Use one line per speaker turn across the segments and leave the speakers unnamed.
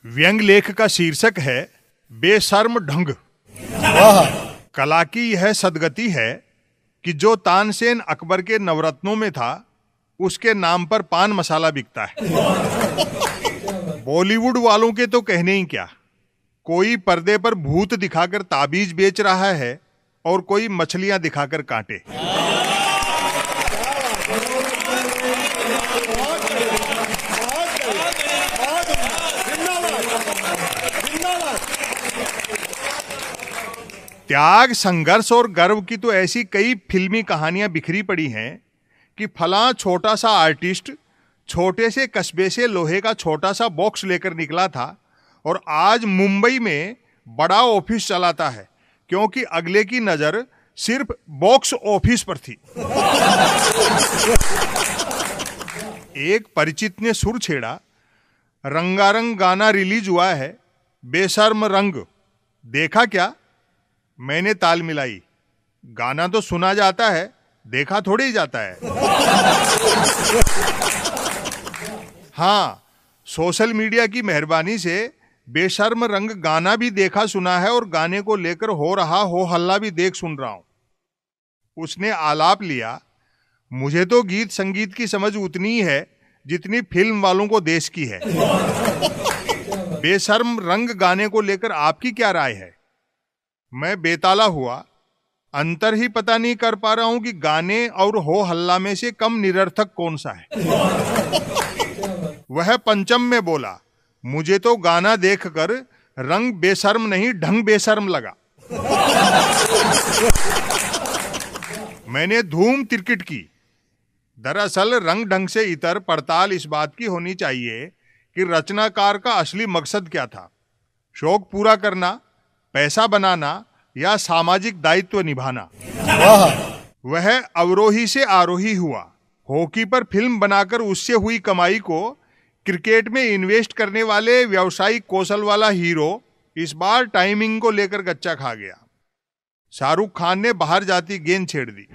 व्यंग लेख का शीर्षक है बेशर्म ढंग। कला की यह सदगति है कि जो तानसेन अकबर के नवरत्नों में था उसके नाम पर पान मसाला बिकता है। बॉलीवुड वालों के तो कहने ही क्या, कोई पर्दे पर भूत दिखाकर ताबीज बेच रहा है और कोई मछलियां दिखाकर कांटे। त्याग, संघर्ष और गर्व की तो ऐसी कई फिल्मी कहानियां बिखरी पड़ी हैं कि फलां छोटा सा आर्टिस्ट छोटे से कस्बे से लोहे का छोटा सा बॉक्स लेकर निकला था और आज मुंबई में बड़ा ऑफिस चलाता है, क्योंकि अगले की नजर सिर्फ बॉक्स ऑफिस पर थी। एक परिचित ने सुर छेड़ा, रंगारंग गाना रिलीज हुआ है, बेशर्म रंग, देखा क्या? मैंने ताल मिलाई, गाना तो सुना जाता है, देखा थोड़ी ही जाता है। हाँ, सोशल मीडिया की मेहरबानी से बेशर्म रंग गाना भी देखा सुना है और गाने को लेकर हो रहा हो हल्ला भी देख सुन रहा हूं। उसने आलाप लिया, मुझे तो गीत संगीत की समझ उतनी ही है जितनी फिल्म वालों को देश की है। बेशर्म रंग गाने को लेकर आपकी क्या राय है? मैं बेताला हुआ, अंतर ही पता नहीं कर पा रहा हूं कि गाने और हो हल्ला में से कम निरर्थक कौन सा है। वह पंचम में बोला, मुझे तो गाना देखकर रंग बेशर्म नहीं ढंग बेशर्म लगा। मैंने धूम तिरकिट की। दरअसल रंग ढंग से इतर पड़ताल इस बात की होनी चाहिए कि रचनाकार का असली मकसद क्या था, शौक पूरा करना, पैसा बनाना या सामाजिक दायित्व निभाना। वह अवरोही से आरोही हुआ, हॉकी पर फिल्म बनाकर उससे हुई कमाई को क्रिकेट में इन्वेस्ट करने वाले व्यावसायिक कौशल वाला हीरो इस बार टाइमिंग को लेकर गच्चा खा गया। शाहरुख खान ने बाहर जाती गेंद छेड़ दी।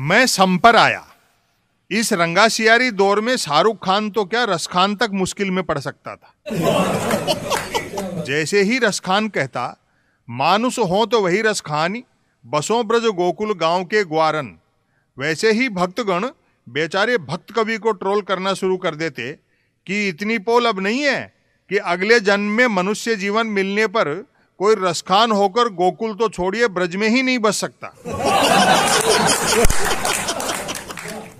मैं संपर आया। इस रंगासियारी दौर में शाहरुख खान तो क्या, रस खान तक मुश्किल में पड़ सकता था। जैसे ही रस खान कहता, मानुष हो तो वही रस खान, बसों ब्रज गोकुल गांव के ग्वारन, वैसे ही भक्तगण बेचारे भक्त कवि को ट्रोल करना शुरू कर देते कि इतनी पोल अब नहीं है कि अगले जन्म में मनुष्य जीवन मिलने पर कोई रसखान होकर गोकुल तो छोड़िए ब्रज में ही नहीं बच सकता।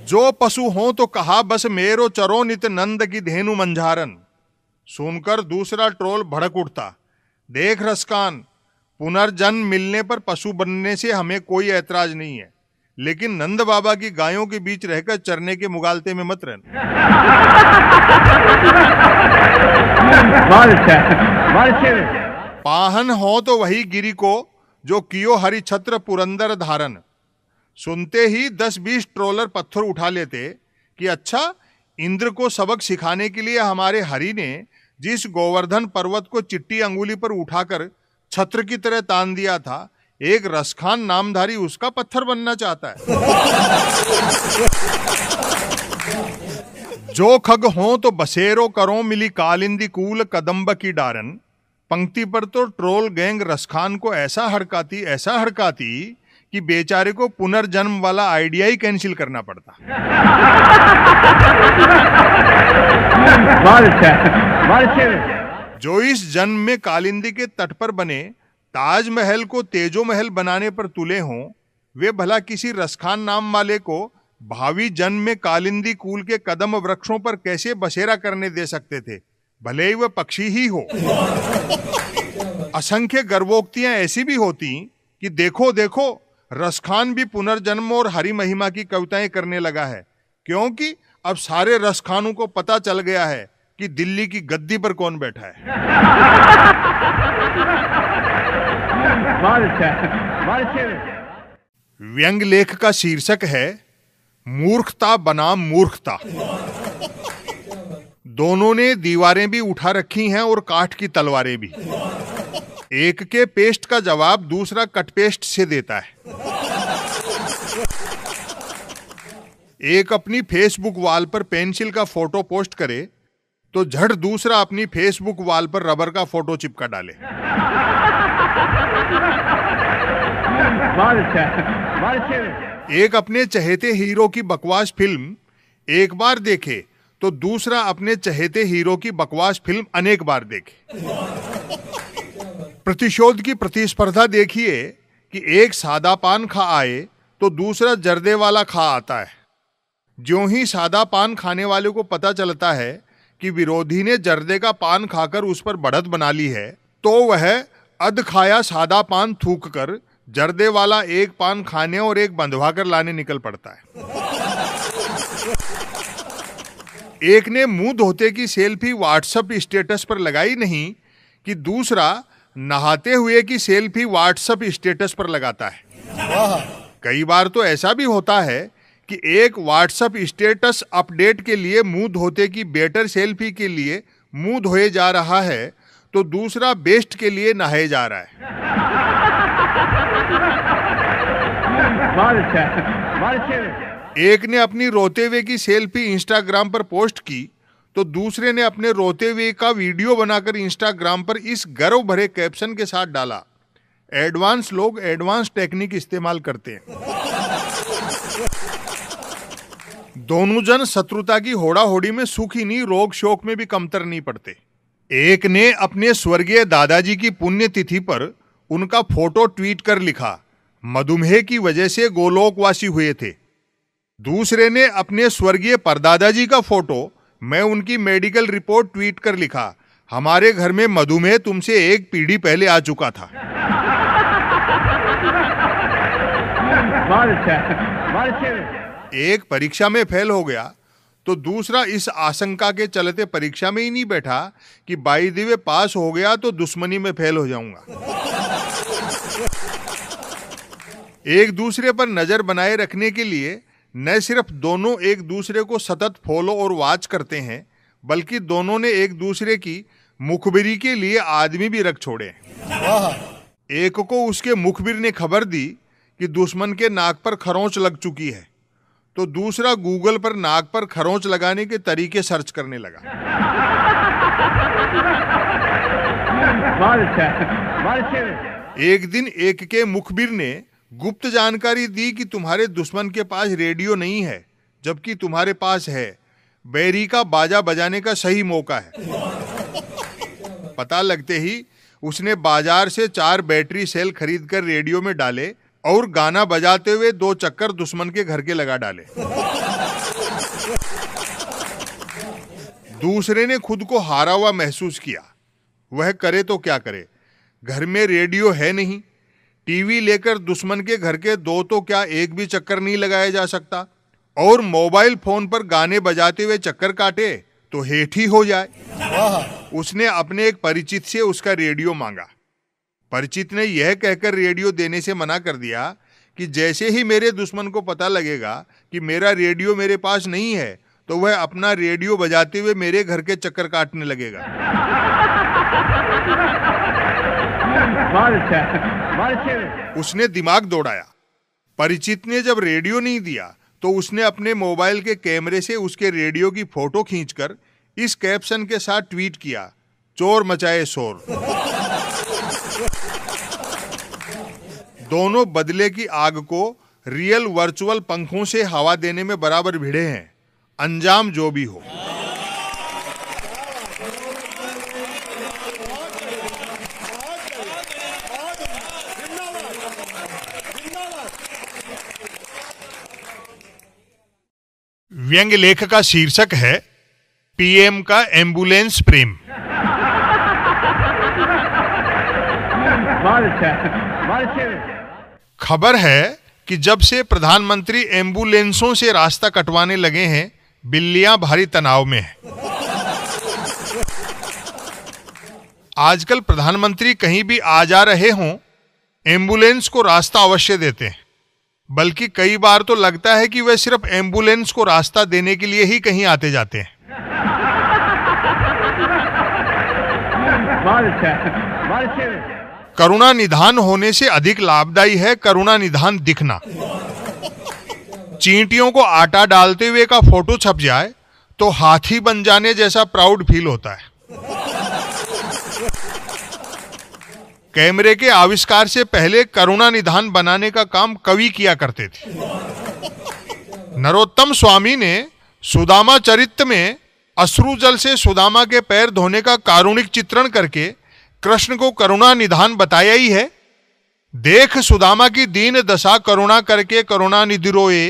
जो पशु हो तो कहा बस मेरो चरो नित नंद की धेनु मंझारन। सुनकर दूसरा ट्रोल भड़क उठता, देख रसखान, पुनर्जन्म मिलने पर पशु बनने से हमें कोई ऐतराज नहीं है, लेकिन नंद बाबा की गायों के बीच रहकर चरने के मुगालते में मत रहना। पाहन हो तो वही गिरी को जो कियो हरि छत्र पुरंदर धारन। सुनते ही 10-20 ट्रोलर पत्थर उठा लेते कि अच्छा, इंद्र को सबक सिखाने के लिए हमारे हरि ने जिस गोवर्धन पर्वत को चिट्टी अंगुली पर उठाकर छत्र की तरह तान दिया था, एक रसखान नामधारी उसका पत्थर बनना चाहता है। जो खग हो तो बसेरो करो मिली कालिंदी कूल कदम्ब की डारन। पंक्ति पर तो ट्रोल गैंग रसखान को ऐसा हड़काती कि बेचारे को पुनर्जन्म वाला आइडिया ही कैंसिल करना पड़ता। जो इस जन्म में कालिंदी के तट पर बने ताजमहल को तेजो महल बनाने पर तुले हों, वे भला किसी रसखान नाम वाले को भावी जन्म में कालिंदी कूल के कदम वृक्षों पर कैसे बसेरा करने दे सकते थे, भले ही वह पक्षी ही हो। असंख्य गर्वोक्तियां ऐसी भी होती कि देखो देखो, रसखान भी पुनर्जन्म और हरि महिमा की कविताएं करने लगा है, क्योंकि अब सारे रसखानों को पता चल गया है कि दिल्ली की गद्दी पर कौन बैठा है। व्यंग लेख का शीर्षक है मूर्खता बनाम मूर्खता। दोनों ने दीवारें भी उठा रखी हैं और काठ की तलवारें भी। एक के पेस्ट का जवाब दूसरा कटपेस्ट से देता है। एक अपनी फेसबुक वॉल पर पेंसिल का फोटो पोस्ट करे तो झट दूसरा अपनी फेसबुक वॉल पर रबर का फोटो चिपका डाले। एक अपने चहेते हीरो की बकवास फिल्म एक बार देखे तो दूसरा अपने चहेते हीरो की बकवास फिल्म अनेक बार देखे। प्रतिशोध की प्रतिस्पर्धा देखिए कि एक सादा पान खा आए तो दूसरा जर्दे वाला खा आता है। ज्यों ही सादा पान खाने वाले को पता चलता है कि विरोधी ने जर्दे का पान खाकर उस पर बढ़त बना ली है, तो वह अध खाया सादा पान थूक कर जर्दे वाला एक पान खाने और एक बंधवा कर लाने निकल पड़ता है। एक ने मुंह धोते की सेल्फी व्हाट्सएप स्टेटस पर लगाई नहीं कि दूसरा नहाते हुए की सेल्फी व्हाट्सएप स्टेटस पर लगाता है। कई बार तो ऐसा भी होता है कि एक व्हाट्सएप स्टेटस अपडेट के लिए मुंह धोते की बेटर सेल्फी के लिए मुंह धोए जा रहा है तो दूसरा बेस्ट के लिए नहाए जा रहा है। एक ने अपनी रोते हुए की सेल्फी इंस्टाग्राम पर पोस्ट की तो दूसरे ने अपने रोते हुए का वीडियो बनाकर इंस्टाग्राम पर इस गर्व भरे कैप्शन के साथ डाला। एडवांस लोग एडवांस टेक्निक इस्तेमाल करते हैं। दोनों जन शत्रुता की होड़ा होड़ी में सुख ही नहीं रोग शोक में भी कमतर नहीं पड़ते। एक ने अपने स्वर्गीय दादाजी की पुण्यतिथि पर उनका फोटो ट्वीट कर लिखा, मधुमेह की वजह से गोलोकवासी हुए थे। दूसरे ने अपने स्वर्गीय परदादाजी का फोटो मैं उनकी मेडिकल रिपोर्ट ट्वीट कर लिखा, हमारे घर में मधुमेह तुमसे एक पीढ़ी पहले आ चुका था। एक परीक्षा में फेल हो गया तो दूसरा इस आशंका के चलते परीक्षा में ही नहीं बैठा कि बाई द वे पास हो गया तो दुश्मनी में फेल हो जाऊंगा। एक दूसरे पर नजर बनाए रखने के लिए न सिर्फ दोनों एक दूसरे को सतत फॉलो और वॉच करते हैं, बल्कि दोनों ने एक दूसरे की मुखबिरी के लिए आदमी भी रख छोड़े। एक को उसके मुखबिर ने खबर दी कि दुश्मन के नाक पर खरोंच लग चुकी है, तो दूसरा गूगल पर नाक पर खरोंच लगाने के तरीके सर्च करने लगा। एक दिन एक के मुखबिर ने गुप्त जानकारी दी कि तुम्हारे दुश्मन के पास रेडियो नहीं है, जबकि तुम्हारे पास है। बैरी का बाजा बजाने का सही मौका है। पता लगते ही उसने बाजार से 4 बैटरी सेल खरीदकर रेडियो में डाले और गाना बजाते हुए 2 चक्कर दुश्मन के घर के लगा डाले। दूसरे ने खुद को हारा हुआ महसूस किया। वह करे तो क्या करे, घर में रेडियो है नहीं, टीवी लेकर दुश्मन के घर के 2 तो क्या एक भी चक्कर नहीं लगाया जा सकता, और मोबाइल फोन पर गाने बजाते हुए चक्कर काटे तो हेठ ही हो जाए। उसने अपने एक परिचित से उसका रेडियो मांगा। परिचित ने यह कहकर रेडियो देने से मना कर दिया कि जैसे ही मेरे दुश्मन को पता लगेगा कि मेरा रेडियो मेरे पास नहीं है तो वह अपना रेडियो बजाते हुए मेरे घर के चक्कर काटने लगेगा। उसने दिमाग दौड़ाया। परिचित ने जब रेडियो नहीं दिया तो उसने अपने मोबाइल के कैमरे से उसके रेडियो की फोटो खींचकर इस कैप्शन के साथ ट्वीट किया, चोर मचाए शोर। दोनों बदले की आग को रियल वर्चुअल पंखों से हवा देने में बराबर भिड़े हैं, अंजाम जो भी हो। व्यंग लेख का शीर्षक है पीएम का एम्बुलेंस प्रेम। खबर है कि जब से प्रधानमंत्री एम्बुलेंसों से रास्ता कटवाने लगे हैं, बिल्लियां भारी तनाव में हैं। आजकल प्रधानमंत्री कहीं भी आ जा रहे हों, एम्बुलेंस को रास्ता अवश्य देते हैं, बल्कि कई बार तो लगता है कि वे सिर्फ एम्बुलेंस को रास्ता देने के लिए ही कहीं आते जाते हैं। करुणा निधान होने से अधिक लाभदायी है करुणा निधान दिखना। चींटियों को आटा डालते हुए का फोटो छप जाए तो हाथी बन जाने जैसा प्राउड फील होता है। कैमरे के आविष्कार से पहले करुणा निधान बनाने का काम कवि किया करते थे। नरोत्तम स्वामी ने सुदामा चरित्र में अश्रु जल से सुदामा के पैर धोने का कारुणिक चित्रण करके कृष्ण को करुणा निधान बताया ही है। देख सुदामा की दीन दशा करुणा करके करुणा निधि रोए,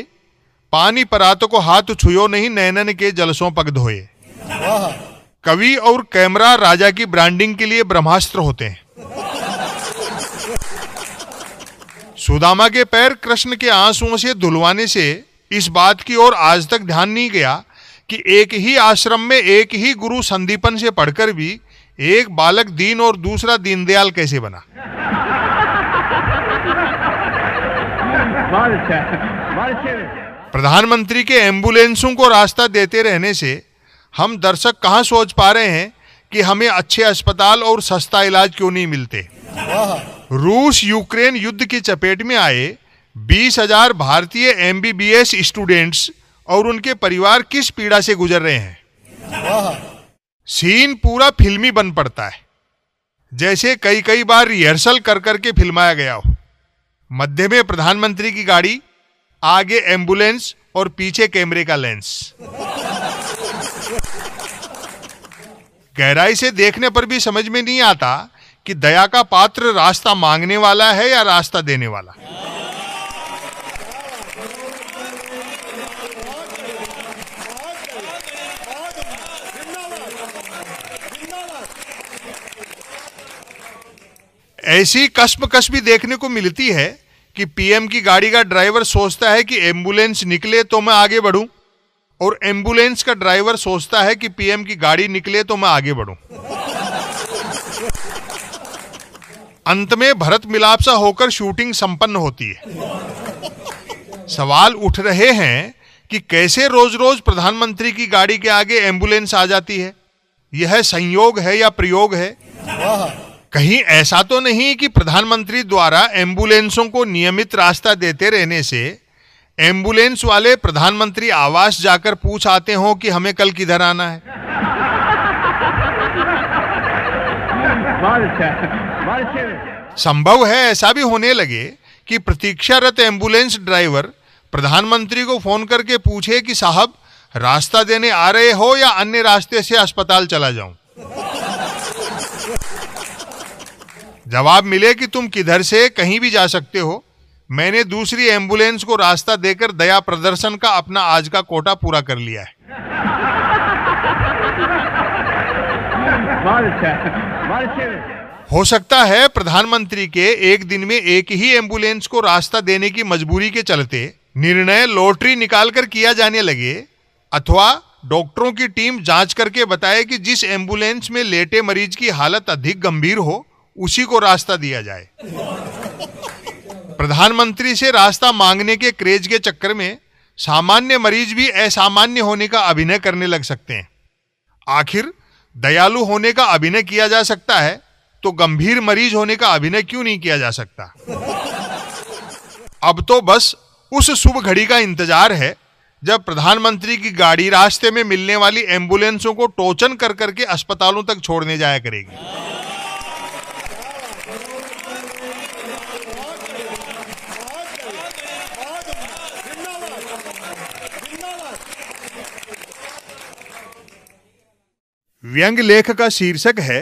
पानी परात को हाथ छुयो नहीं नैनन के जलसों पग धोए। कवि और कैमरा राजा की ब्रांडिंग के लिए ब्रह्मास्त्र होते हैं। सुदामा के पैर कृष्ण के आंसुओं से धुलवाने से इस बात की ओर आज तक ध्यान नहीं गया कि एक ही आश्रम में एक ही गुरु संदीपन से पढ़कर भी एक बालक दीन और दूसरा दीनदयाल कैसे बना। प्रधानमंत्री के एम्बुलेंसों को रास्ता देते रहने से हम दर्शक कहां सोच पा रहे हैं कि हमें अच्छे अस्पताल और सस्ता इलाज क्यों नहीं मिलते। रूस यूक्रेन युद्ध की चपेट में आए 20,000 भारतीय एमबीबीएस स्टूडेंट्स और उनके परिवार किस पीड़ा से गुजर रहे हैं। सीन पूरा फिल्मी बन पड़ता है, जैसे कई बार रिहर्सल कर करके फिल्माया गया हो। मध्य में प्रधानमंत्री की गाड़ी, आगे एम्बुलेंस और पीछे कैमरे का लेंस। गहराई से देखने पर भी समझ में नहीं आता कि दया का पात्र रास्ता मांगने वाला है या रास्ता देने वाला। ऐसी कश्मकश भी देखने को मिलती है कि पीएम की गाड़ी का ड्राइवर सोचता है कि एम्बुलेंस निकले तो मैं आगे बढ़ूं, और एम्बुलेंस का ड्राइवर सोचता है कि पीएम की गाड़ी निकले तो मैं आगे बढ़ूं। अंत में भरत मिलाप सा होकर शूटिंग संपन्न होती है। सवाल उठ रहे हैं कि कैसे रोज रोज प्रधानमंत्री की गाड़ी के आगे एम्बुलेंस आ जाती है। यह संयोग है या प्रयोग है? कहीं ऐसा तो नहीं कि प्रधानमंत्री द्वारा एम्बुलेंसों को नियमित रास्ता देते रहने से एम्बुलेंस वाले प्रधानमंत्री आवास जाकर पूछ आते हो कि हमें कल किधर आना है। संभव है ऐसा भी होने लगे कि प्रतीक्षारत एम्बुलेंस ड्राइवर प्रधानमंत्री को फोन करके पूछे कि साहब रास्ता देने आ रहे हो या अन्य रास्ते से अस्पताल चला जाऊं। जवाब मिले कि तुम किधर से कहीं भी जा सकते हो, मैंने दूसरी एम्बुलेंस को रास्ता देकर दया प्रदर्शन का अपना आज का कोटा पूरा कर लिया है। हो सकता है प्रधानमंत्री के एक दिन में एक ही एम्बुलेंस को रास्ता देने की मजबूरी के चलते निर्णय लॉटरी निकालकर किया जाने लगे, अथवा डॉक्टरों की टीम जांच करके बताए कि जिस एम्बुलेंस में लेटे मरीज की हालत अधिक गंभीर हो उसी को रास्ता दिया जाए। प्रधानमंत्री से रास्ता मांगने के क्रेज के चक्कर में सामान्य मरीज भी असामान्य होने का अभिनय करने लग सकते हैं। आखिर दयालु होने का अभिनय किया जा सकता है तो गंभीर मरीज होने का अभिनय क्यों नहीं किया जा सकता। अब तो बस उस शुभ घड़ी का इंतजार है जब प्रधानमंत्री की गाड़ी रास्ते में मिलने वाली एम्बुलेंसों को टोचन कर करके अस्पतालों तक छोड़ने जाया करेगी। व्यंग लेख का शीर्षक है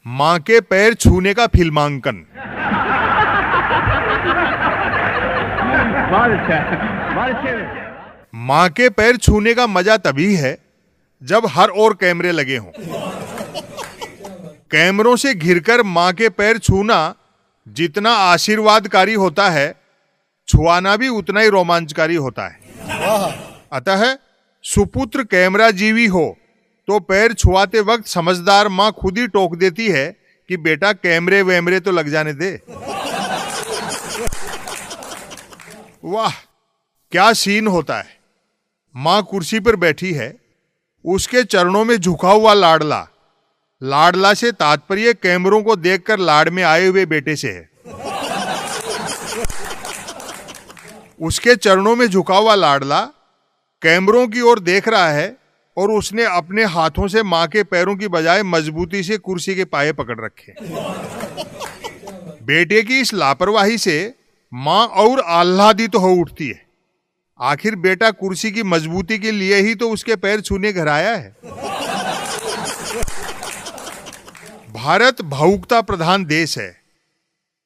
मां के पैर छूने का फिल्मांकन। मां के पैर छूने का मजा तभी है जब हर ओर कैमरे लगे हों। कैमरों से घिरकर मां के पैर छूना जितना आशीर्वादकारी होता है, छुआना भी उतना ही रोमांचकारी होता है। अतः सुपुत्र कैमरा जीवी हो तो पैर छुआते वक्त समझदार मां खुद ही टोक देती है कि बेटा कैमरे वैमरे तो लग जाने दे। वाह क्या सीन होता है। मां कुर्सी पर बैठी है, उसके चरणों में झुका हुआ लाडला। लाडला से तात्पर्य कैमरों को देखकर लाड में आए हुए बेटे से है। उसके चरणों में झुका हुआ लाडला कैमरों की ओर देख रहा है और उसने अपने हाथों से मां के पैरों की बजाय मजबूती से कुर्सी के पाये पकड़ रखे। बेटे की इस लापरवाही से मां और आह्लादित तो हो उठती है। आखिर बेटा कुर्सी की मजबूती के लिए ही तो उसके पैर छूने घर आया है। भारत भावुकता प्रधान देश है।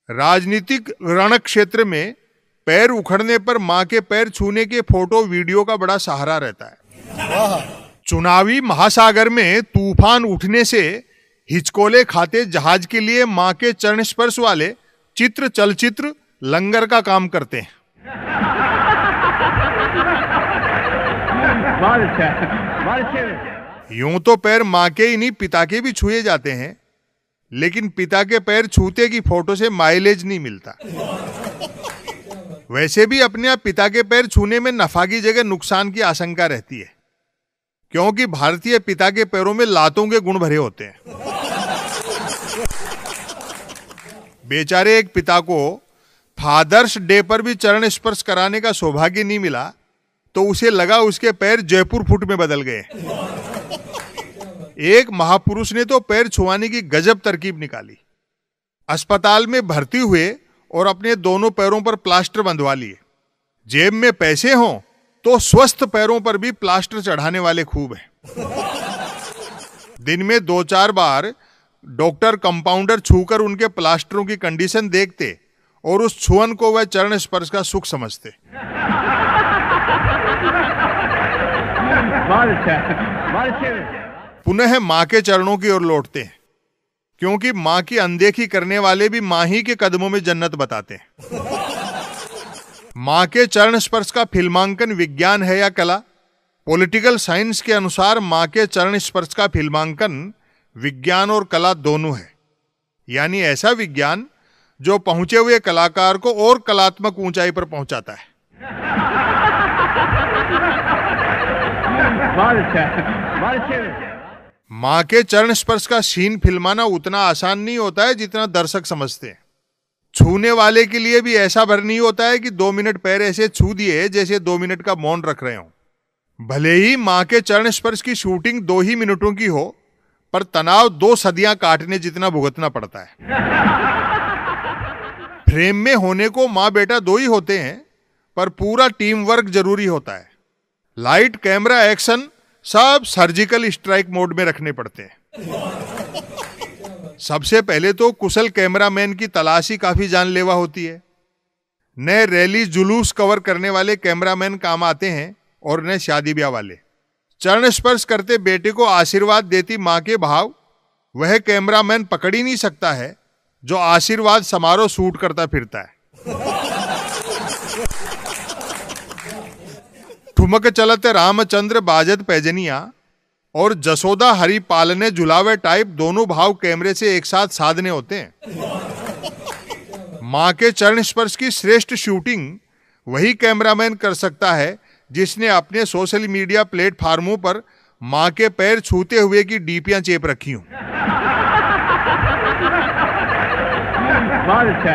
राजनीतिक रण क्षेत्र में पैर उखड़ने पर मां के पैर छूने के फोटो वीडियो का बड़ा सहारा रहता है। चुनावी महासागर में तूफान उठने से हिचकोले खाते जहाज के लिए मां के चरण स्पर्श वाले चित्र चलचित्र लंगर का काम करते हैं। यूं तो पैर मां के ही नहीं पिता के भी छुए जाते हैं, लेकिन पिता के पैर छूते की फोटो से माइलेज नहीं मिलता। वैसे भी अपने आप पिता के पैर छूने में नफा की जगह नुकसान की आशंका रहती है, क्योंकि भारतीय पिता के पैरों में लातों के गुण भरे होते हैं। बेचारे एक पिता को फादर्स डे पर भी चरण स्पर्श कराने का सौभाग्य नहीं मिला, तो उसे लगा उसके पैर जयपुर फुट में बदल गए। एक महापुरुष ने तो पैर छुआने की गजब तरकीब निकाली। अस्पताल में भर्ती हुए और अपने दोनों पैरों पर प्लास्टर बंधवा लिए। जेब में पैसे हों तो स्वस्थ पैरों पर भी प्लास्टर चढ़ाने वाले खूब हैं। दिन में 2-4 बार डॉक्टर कंपाउंडर छूकर उनके प्लास्टरों की कंडीशन देखते और उस छुअन को वह चरण स्पर्श का सुख समझते। पुनः मां के चरणों की ओर लौटते हैं, क्योंकि मां की अनदेखी करने वाले भी मां ही के कदमों में जन्नत बताते हैं। मां के चरण स्पर्श का फिल्मांकन विज्ञान है या कला? पॉलिटिकल साइंस के अनुसार मां के चरण स्पर्श का फिल्मांकन विज्ञान और कला दोनों है। यानी ऐसा विज्ञान जो पहुंचे हुए कलाकार को और कलात्मक ऊंचाई पर पहुंचाता है। मां के चरण स्पर्श का सीन फिल्माना उतना आसान नहीं होता है जितना दर्शक समझते हैं। छूने वाले के लिए भी ऐसा भर नहीं होता है कि 2 मिनट पैर ऐसे छू दिए जैसे 2 मिनट का मौन रख रहे हो। भले ही मां के चरण स्पर्श की शूटिंग 2 ही मिनटों की हो, पर तनाव 2 सदियां काटने जितना भुगतना पड़ता है। फ्रेम में होने को मां बेटा 2 ही होते हैं, पर पूरा टीम वर्क जरूरी होता है। लाइट, कैमरा, एक्शन सब सर्जिकल स्ट्राइक मोड में रखने पड़ते हैं। सबसे पहले तो कुशल कैमरामैन की तलाशी काफी जानलेवा होती है। नए रैली जुलूस कवर करने वाले कैमरामैन काम आते हैं और नए शादी ब्याह वाले। चरण स्पर्श करते बेटे को आशीर्वाद देती मां के भाव वह कैमरामैन पकड़ ही नहीं सकता है जो आशीर्वाद समारोह शूट करता फिरता है। ठुमक चलत रामचंद्र बाजत पैजनिया और जसोदा हरि पालने झुलावे टाइप दोनों भाव कैमरे से एक साथ साधने होते हैं। मां के चरण स्पर्श की श्रेष्ठ शूटिंग वही कैमरामैन कर सकता है जिसने अपने सोशल मीडिया प्लेटफार्मों पर मां के पैर छूते हुए की डीपियां चेप रखी हूं।
बहुत अच्छा।